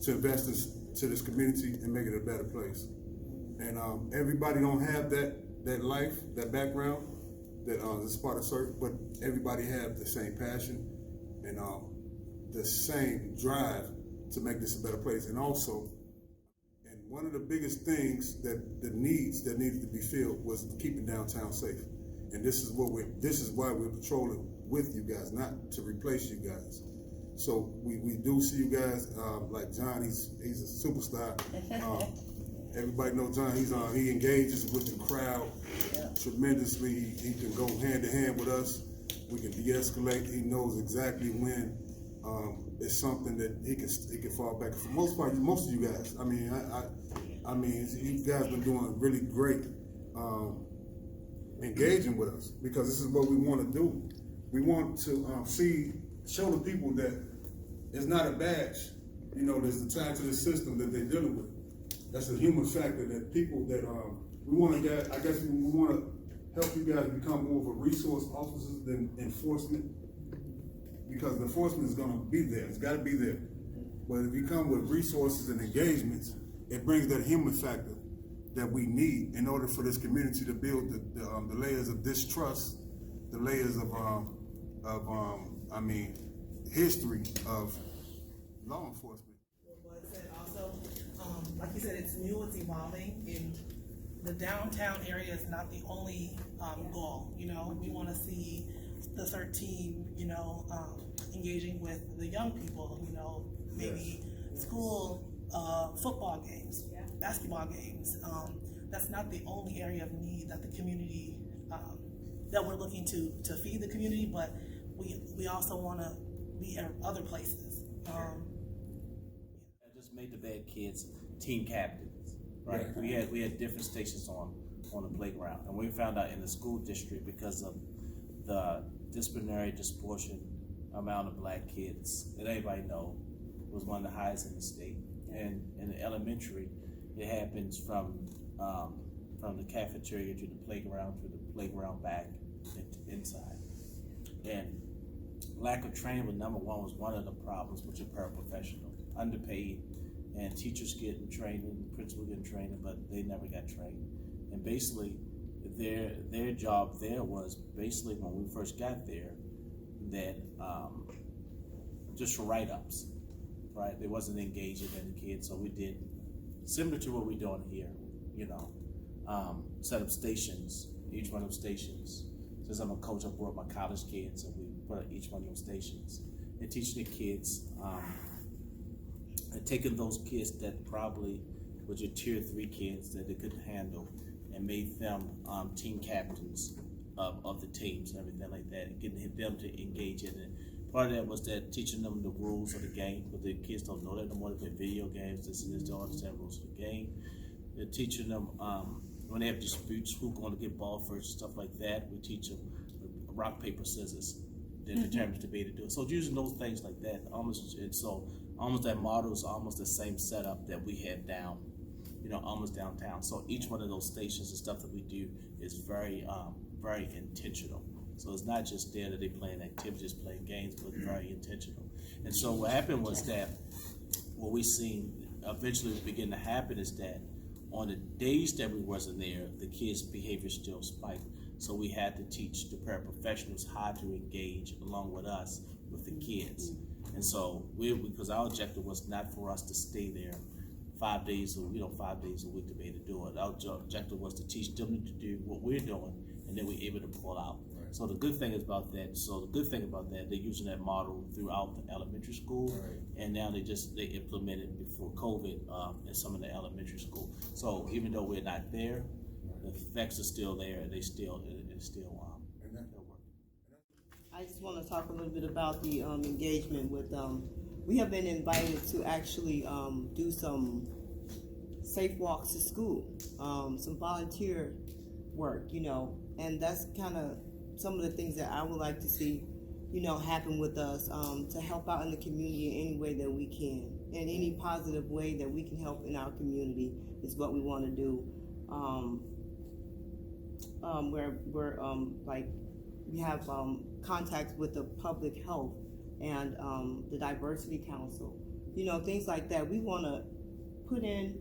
to invest to this community and make it a better place. And everybody don't have that life, that background, that is part of Cert, but everybody have the same passion and the same drive to make this a better place. And also, and one of the biggest things that needed to be filled was keeping downtown safe. And this is why we're patrolling with you guys, not to replace you guys. So we do see you guys, like John, he's a superstar. Everybody knows John, he engages with the crowd tremendously. He can go hand to hand with us. We can de-escalate. He knows exactly when it's something that he can fall back. For most part, most of you guys, I mean, you guys been doing really great engaging with us, because this is what we want to do. We want to show the people that it's not a badge. You know, there's a tie to the system that they're dealing with. That's a human factor that people that we want to get. I guess we want to help you guys become more of a resource officers than enforcement, because the enforcement is going to be there. It's got to be there. But if you come with resources and engagements, it brings that human factor that we need in order for this community to build the layers of distrust, the layers of history of law enforcement. Well, it said also, like you said, it's new, it's evolving, and the downtown area is not the only goal. You know, we want to see the Cert team, you know, engaging with the young people. You know, maybe school football games, basketball games. That's not the only area of need that the community that we're looking to feed the community, but we also want to be at other places. I just made the bad kids team captains, right? Yeah. We had different stations on the playground, and we found out in the school district, because of the disciplinary disproportionate amount of black kids that everybody know was one of the highest in the state. And in the elementary, it happens from the cafeteria to the playground back inside. And lack of training with number one was one of the problems with your paraprofessional, underpaid, and teachers getting training, principal getting training, but they never got trained. And basically, their job there was basically, when we first got there, that just for write-ups, right? They wasn't engaging in the kids, so we did similar to what we're doing here, you know, set up stations, each one of them stations. Since I'm a coach, I brought my college kids, and we put up each one of them stations and teaching the kids, and taking those kids that probably was your tier 3 kids that they couldn't handle, and made them team captains of the teams and everything like that, and getting them to engage in it. Part of that was that teaching them the rules of the game, because the kids don't know that no more. They play video games, this and this, don't understand the rules of the game. They're teaching them when they have disputes, who's going to get ball first, stuff like that. We teach them rock, paper, scissors. They're determined to be able to do it. So it's using those things like that. Almost that model is almost the same setup that we had down, you know, almost downtown. So each one of those stations and stuff that we do is very intentional. So it's not just there that they playing activities, playing games, but very intentional. And so what happened was that what we seen eventually was beginning to happen is that on the days that we wasn't there, the kids' behavior still spiked. So we had to teach the paraprofessionals how to engage along with us with the kids. And so because our objective was not for us to stay there 5 days a week to be able to do it. Our objective was to teach them to do what we're doing, and then we're able to pull out. Right. So the good thing about that, they're using that model throughout the elementary school, right. And now they implemented before COVID in some of the elementary school. So even though we're not there, the effects are still there, and it's still working. I just want to talk a little bit about the engagement with we have been invited to actually do some safe walks to school, some volunteer work, you know, and that's kind of some of the things that I would like to see, you know, happen with us, to help out in the community in any way that we can, in any positive way that we can help in our community is what we want to do. We're like, we have contacts with the public health and the diversity council, things like that. We want to put in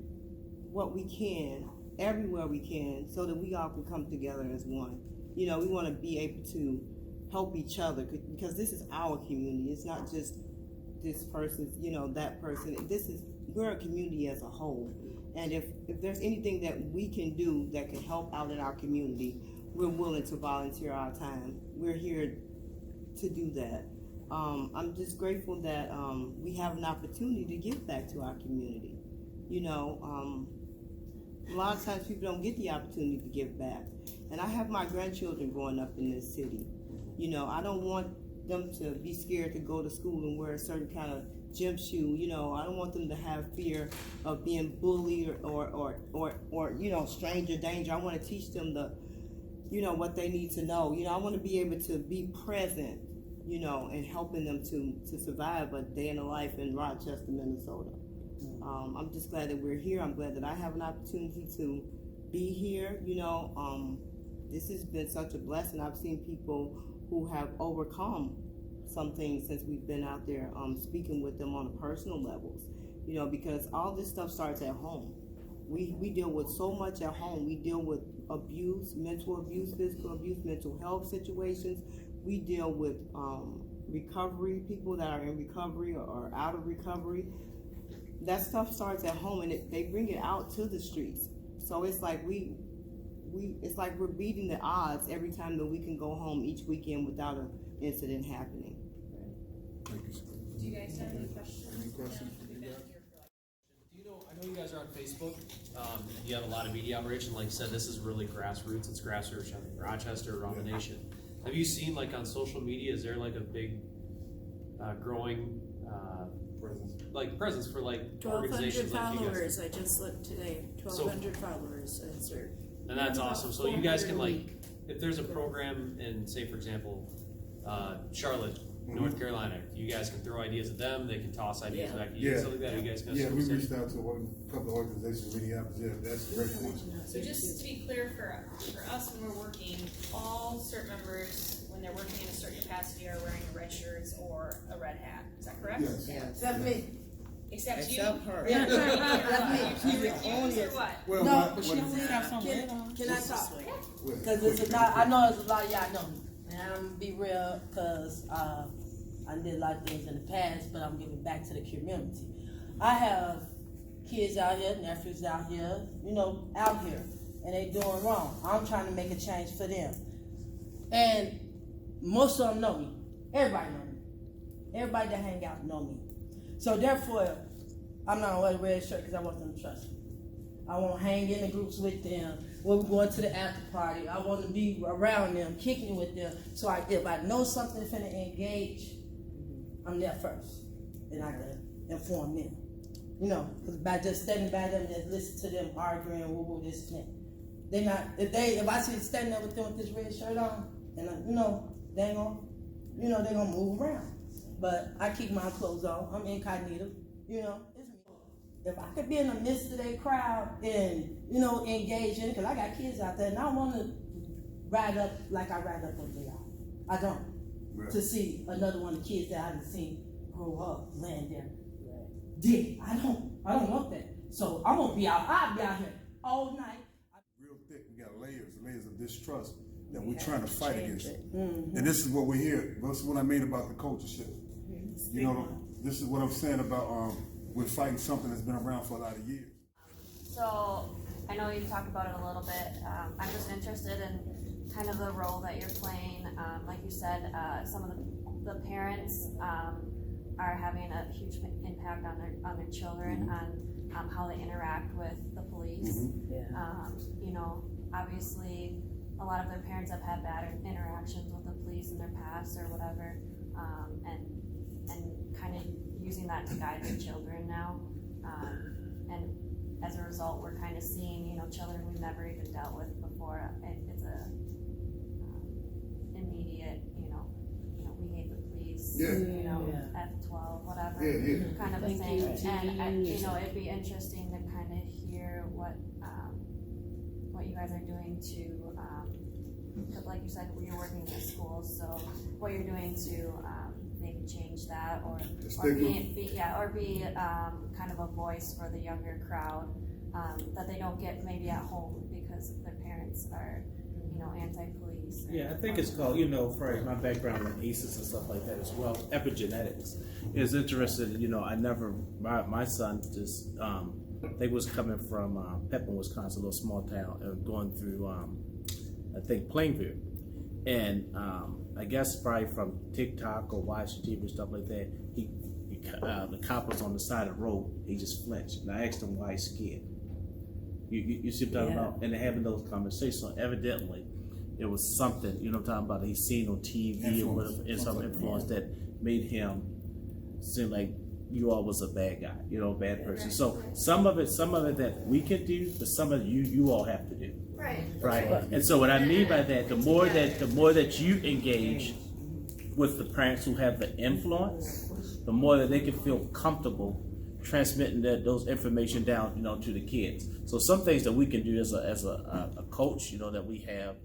what we can everywhere we can so that we all can come together as one. We want to be able to help each other because this is our community. It's not just this person's, that person. We're a community as a whole. And if there's anything that we can do that can help out in our community, we're willing to volunteer our time. We're here to do that. I'm just grateful that we have an opportunity to give back to our community. A lot of times people don't get the opportunity to give back. And I have my grandchildren growing up in this city. I don't want them to be scared to go to school and wear a certain kind of gym shoe. I don't want them to have fear of being bullied or stranger danger. I want to teach them what they need to know. I want to be able to be present, and helping them to survive a day in the life in Rochester, Minnesota. I'm just glad that we're here. I'm glad that I have an opportunity to be here. This has been such a blessing. I've seen people who have overcome some things since we've been out there speaking with them on a personal levels. Because all this stuff starts at home. We deal with so much at home. We deal with abuse, mental abuse, physical abuse, mental health situations. We deal with recovery, people that are in recovery or out of recovery. That stuff starts at home, and they bring it out to the streets. So it's like it's like we're beating the odds every time that we can go home each weekend without an incident happening. Thank you, sir. Do you guys have any questions? Any questions? I know you guys are on Facebook. You have a lot of media outreach, and like you said, this is really grassroots. It's grassroots in Rochester, around the nation. Have you seen, like, on social media, is there like a big growing presence for like 1,200 organizations like you guys? followers. I just looked today. 1,200 followers on Cert. And that's awesome. So you guys can, like, if there's a program in, say, for example, Charlotte, North Carolina, you guys can throw ideas at them. They can toss ideas back at you. Something like that. You guys can. Yeah, we reached out to a couple of organizations in Minneapolis. Yeah, that's a great point. So just to be clear, for us, when we're working, all CERT members, when they're working in a certain capacity, are wearing red shirts or a red hat. Is that correct? Yes. Except me. Except you? Except her. Yeah, She's you the refuse or what? Well, No, what She always have some red on. Can I talk? well, Because it's a lot. I know there's a lot of y'all know me, and I'm gonna be real because I did a lot of things in the past, but I'm giving back to the community. I have kids out here, nephews out here, out here, and they doing wrong. I'm trying to make a change for them, and most of them know me. Everybody know me. Everybody that hang out know me. So therefore, I'm not gonna wear the red shirt because I want them to trust me. I want to hang in the groups with them. We're going to the after party. I want to be around them, kicking with them. So if I know something is finna engage, I'm there first, and I can inform them. Because by just standing by them, just listen to them arguing, woo, this and that. They not if I see standing there with them with this red shirt on, and they ain't gonna, they gonna move around. But I keep my clothes on. I'm incognito. It's me. If I could be in the midst of that crowd and engage in, because I got kids out there, and I want to ride up like I ride up over y'all. I don't. Right. To see another one of the kids that I haven't seen grow up, laying there, dead. I don't want that. So I'm gonna be out. I'll be out here all night. Real thick. We got layers of distrust that we're trying to fight against. And this is what we hear. This is what I mean about the culture shift. This is what I'm saying about we're fighting something that's been around for a lot of years. So I know you talked about it a little bit. I'm just interested in kind of the role that you're playing. Like you said, some of the parents are having a huge impact on their children, on how they interact with the police. Obviously, a lot of their parents have had bad interactions with the police in their past or whatever, and kind of using that to guide their children now. And as a result, we're kind of seeing, children we've never even dealt with before. It's a immediate, we hate the police, F12, whatever, kind of a thing. And it'd be interesting to kind of hear what you guys are doing to, like you said, you're working in schools, so what you're doing to maybe change that, or stigma. be kind of a voice for the younger crowd that they don't get maybe at home because their parents are, you know, anti-police. Yeah, I think it's called, you know, for my background in ACEs and stuff like that as well, epigenetics. It's interesting, you know, my son just, they was coming from Pepin, Wisconsin, a little small town, and going through, I think, Plainview. And I guess probably from TikTok or watching TV and stuff like that, the cop was on the side of the road, he just flinched. And I asked him why he's scared. You see what I'm talking about? And they're having those conversations. So evidently, it was something, you know what I'm talking about, he's seen on TV or whatever, and some influence that made him seem like you all was a bad guy, you know, a bad person. So some of it that we can do, but some of it you all have to do. Right. And so what I mean by that, the more that you engage with the parents who have the influence, the more that they can feel comfortable transmitting those information down, you know, to the kids. So some things that we can do as a coach, you know, that we have